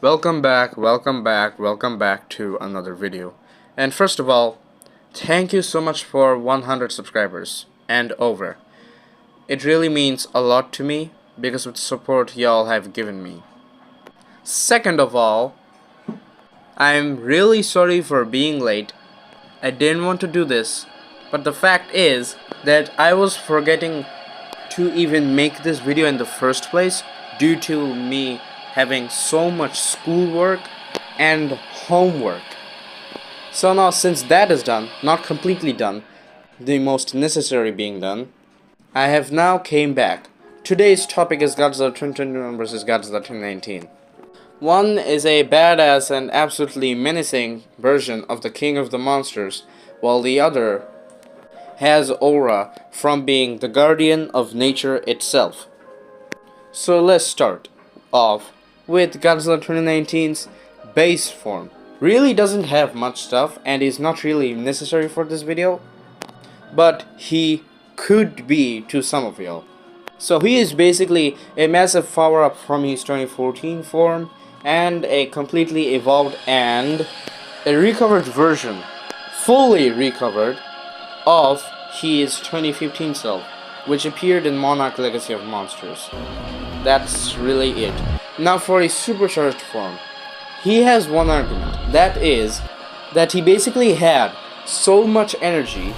Welcome back to another video. And first of all, thank you so much for 100 subscribers and over. It really means a lot to me because of the support y'all have given me. Second of all, I'm really sorry for being late. I didn't want to do this, but the fact is that I was forgetting to even make this video in the first place due to me having so much schoolwork and homework. So now, since that is done, not completely done, the most necessary being done, I have now came back. Today's topic is Godzilla 2021 vs Godzilla 2019. One is a badass and absolutely menacing version of the King of the Monsters, while the other has aura from being the guardian of nature itself. So let's start off with Godzilla 2019's base form. Really doesn't have much stuff and is not really necessary for this video, but he could be to some of y'all. So he is basically a massive power up from his 2014 form and a completely evolved and a recovered version, fully recovered, of his 2015 self, which appeared in Monarch Legacy of Monsters. That's really it. Now for his supercharged form, he has one argument, that is that he basically had so much energy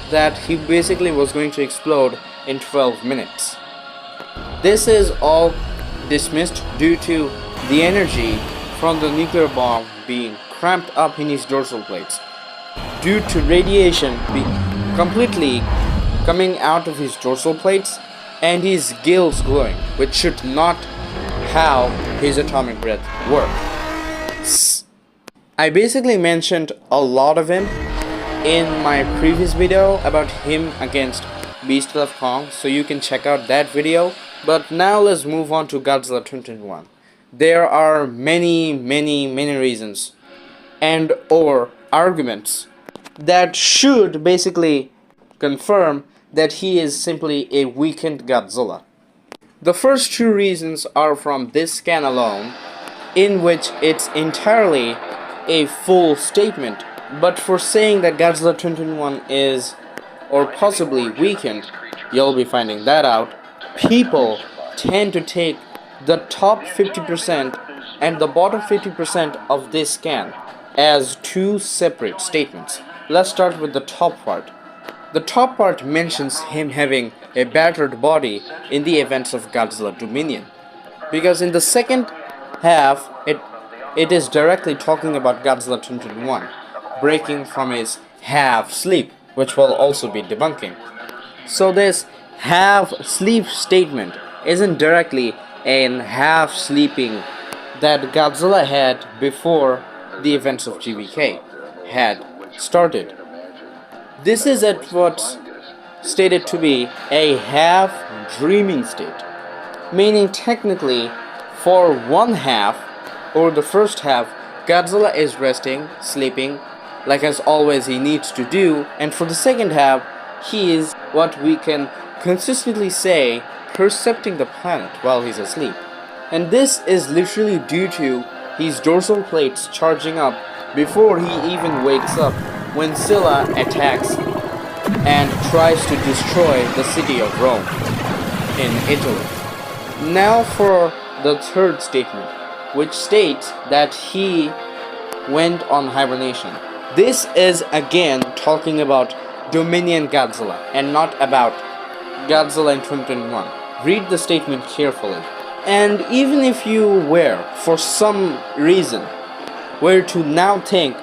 that he basically was going to explode in 12 minutes. This is all dismissed due to the energy from the nuclear bomb being cramped up in his dorsal plates due to radiation completely coming out of his dorsal plates and his gills glowing, which should not how his atomic breath works. I basically mentioned a lot of him in my previous video about him against Beast of Kong, so you can check out that video. But now let's move on to Godzilla 2021. There are many reasons and or arguments that should basically confirm that he is simply a weakened Godzilla. The first two reasons are from this scan alone, in which it's entirely a full statement, but for saying that Godzilla 2021 is or possibly weakened, you'll be finding that out. People tend to take the top 50% and the bottom 50% of this scan as two separate statements. Let's start with the top part. The top part mentions him having a battered body in the events of Godzilla Dominion, because in the second half it is directly talking about Godzilla 2021 breaking from his half sleep, which will also be debunking. So this half sleep statement isn't directly an half sleeping that Godzilla had before the events of GvK had started. This is at what's stated to be a half dreaming state, meaning technically for one half or the first half Godzilla is resting, sleeping, like as always he needs to do, and for the second half he is what we can consistently say percepting the planet while he's asleep. And this is literally due to his dorsal plates charging up before he even wakes up when Scylla attacks and tries to destroy the city of Rome in Italy. Now for the third statement, which states that he went on hibernation. This is again talking about Dominion Godzilla and not about Godzilla in 2021. Read the statement carefully. And even if you were, for some reason, were to now think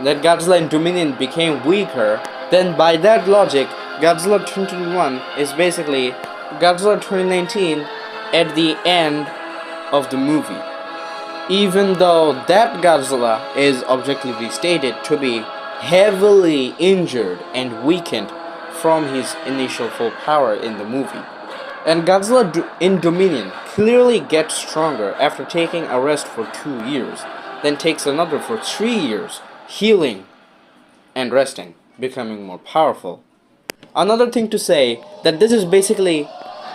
that Godzilla in Dominion became weaker, then by that logic, Godzilla 2021 is basically Godzilla 2019 at the end of the movie. Even though that Godzilla is objectively stated to be heavily injured and weakened from his initial full power in the movie. And Godzilla in Dominion clearly gets stronger after taking a rest for 2 years, then takes another for 3 years, healing and resting, becoming more powerful. Another thing to say that this is basically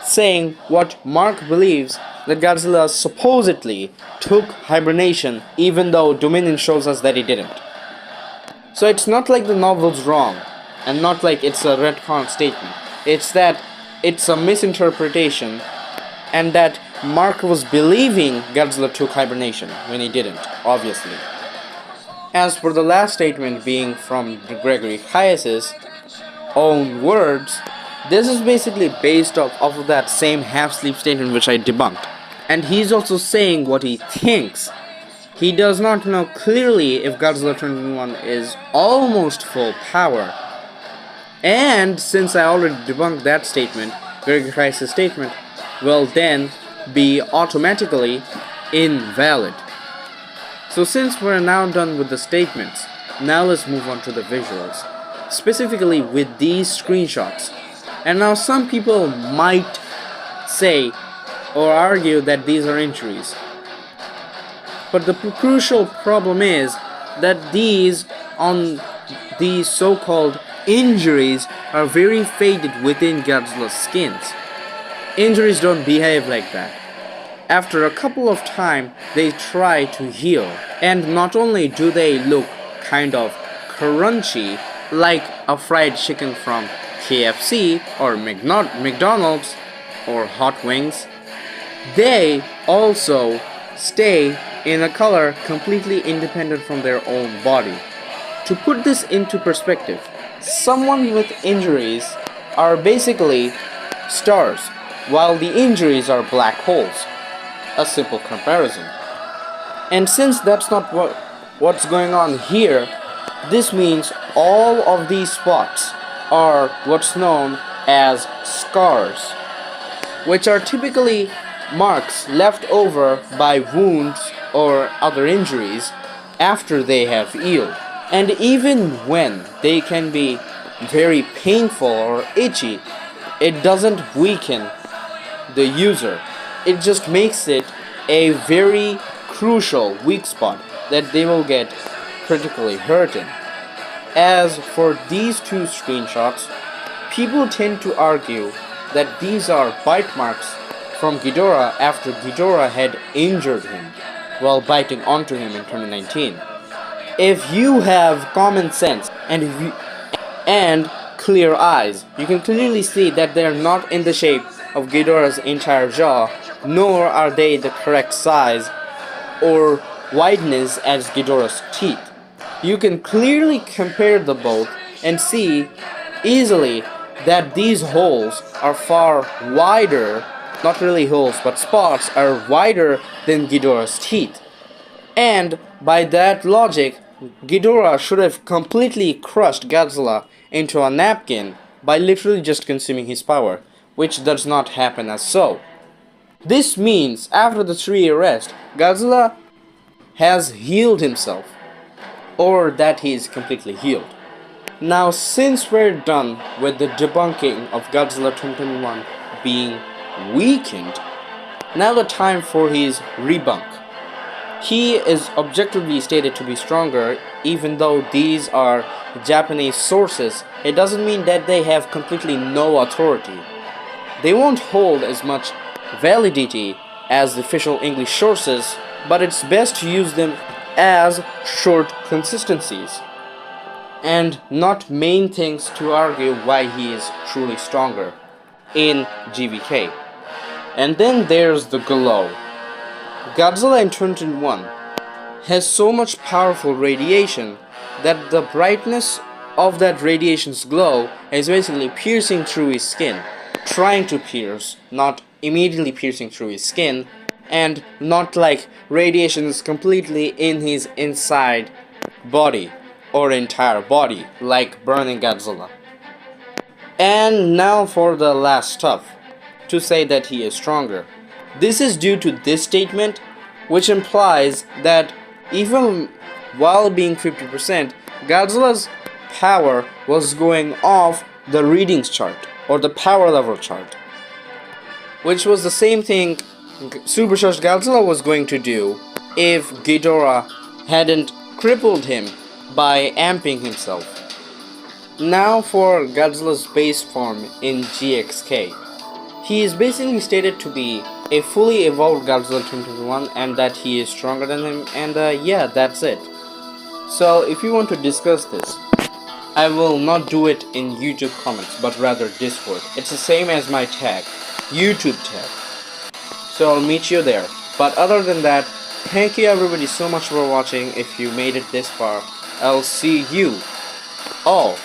saying what Mark believes that Godzilla supposedly took hibernation, even though Dominion shows us that he didn't. So it's not like the novel's wrong, and not like it's a retcon statement. It's that it's a misinterpretation, and that Mark was believing Godzilla took hibernation when he didn't, obviously. As for the last statement being from Gregory Caius's own words, this is basically based off of that same half-sleep statement which I debunked. And he's also saying what he thinks. He does not know clearly if Godzilla 2021 is almost full power. And since I already debunked that statement, Gregory Caius's statement will then be automatically invalid. So since we're now done with the statements, now let's move on to the visuals, specifically with these screenshots. And now some people might say or argue that these are injuries. But the crucial problem is that these so-called injuries are very faded within Godzilla's skins. Injuries don't behave like that. After a couple of time, they try to heal, and not only do they look kind of crunchy, like a fried chicken from KFC or McDonald's or Hot Wings, they also stay in a color completely independent from their own body. To put this into perspective, someone with injuries are basically stars, while the injuries are black holes. A simple comparison. And since that's not what's going on here, this means all of these spots are what's known as scars, which are typically marks left over by wounds or other injuries after they have healed. And even when they can be very painful or itchy, it doesn't weaken the user. It just makes it a very crucial weak spot that they will get critically hurt in. As for these two screenshots, people tend to argue that these are bite marks from Ghidorah after Ghidorah had injured him while biting onto him in 2019. If you have common sense and clear eyes, you can clearly see that they are not in the shape of Ghidorah's entire jaw, nor are they the correct size or wideness as Ghidorah's teeth. You can clearly compare the both and see easily that these holes are far wider, not really holes, but spots are wider than Ghidorah's teeth. And by that logic, Ghidorah should have completely crushed Godzilla into a napkin by literally just consuming his power, which does not happen as so. This means after the 3-year rest, Godzilla has healed himself, or that he is completely healed. Now since we're done with the debunking of Godzilla 2021 being weakened, now the time for his rebunk. He is objectively stated to be stronger, even though these are Japanese sources. It doesn't mean that they have completely no authority. They won't hold as much validity as the official English sources, but it's best to use them as short consistencies and not main things to argue why he is truly stronger in GvK. And then there's the glow. Godzilla in 2021 has so much powerful radiation that the brightness of that radiation's glow is basically piercing through his skin. Trying to pierce, not immediately piercing through his skin, and not like radiation is completely in his inside body or entire body, like burning Godzilla. And now for the last stuff, to say that he is stronger. This is due to this statement, which implies that even while being 50%, Godzilla's power was going off the readings chart, or the power level chart, which was the same thing 𝐒upercharged Godzilla was going to do if Ghidorah hadn't crippled him by amping himself. Now for Godzilla's base form in GxK. He is basically stated to be a fully evolved Godzilla 2021 and that he is stronger than him, and yeah, that's it. So if you want to discuss this, I will not do it in YouTube comments, but rather Discord. It's the same as my tag, YouTube tag. So I'll meet you there. But other than that, thank you everybody so much for watching. If you made it this far, I'll see you all